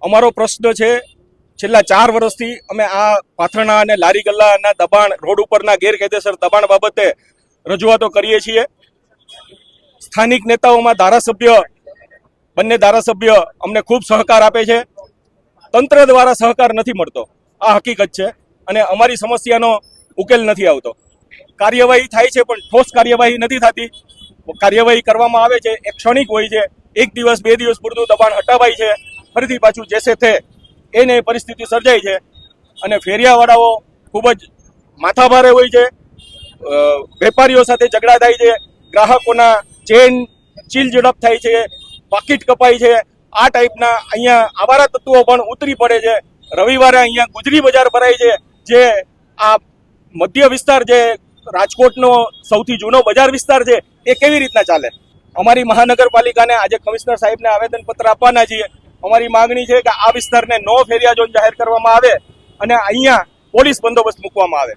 અમારો પ્રશ્ન છે, છેલ્લા 4 વર્ષથી અમે આ પાથરણા અને લારી ગલ્લાના દબાણ, રોડ ઉપરના ગેરકાયદેસર દબાણ બાબતે રજૂઆતો કરીએ છીએ. સ્થાનિક નેતાઓમાં બંને ધારાસભ્ય અમને ખૂબ સહકાર આપે છે. તંત્ર દ્વારા સહકાર નથી મળતો, આ હકીકત છે, અને અમારી સમસ્યાનો ઉકેલ નથી આવતો. કાર્યવાહી થાય છે પણ ઠોસ કાર્યવાહી નથી થતી. કાર્યવાહી કરવામાં આવે છે એ ક્ષણિક હોય છે, 1 દિવસ 2 દિવસ પૂરતું દબાણ હટાવાય છે, ફરીથી પાછું જેસે તે એને પરિસ્થિતિ સર્જાય છે. અને ફેરિયાવાળાઓ ખૂબ જ માથાભારે હોય છે, વેપારીઓ સાથે ઝઘડા થાય છે, ગ્રાહકોના ચેન ચીલ ઝડપ થાય છે, પાકીટ કપાય છે. આ ટાઈપના અહીંયા આવારા તત્વો પણ ઉતરી પડે છે. રવિવારે અહીંયા ગુજરી બજાર ભરાય છે, જે આ મધ્ય વિસ્તાર, જે રાજકોટનો સૌથી જૂનો બજાર વિસ્તાર છે, એ કેવી રીતના ચાલે? અમારી મહાનગરપાલિકાને આજે કમિશનર સાહેબને આવેદનપત્ર આપવાના છીએ. અમારી માંગણી છે કે આ વિસ્તારને નો ફેરિયા ઝોન જાહેર કરવામાં આવે અને અહીંયા પોલીસ બંદોબસ્ત મૂકવામાં આવે.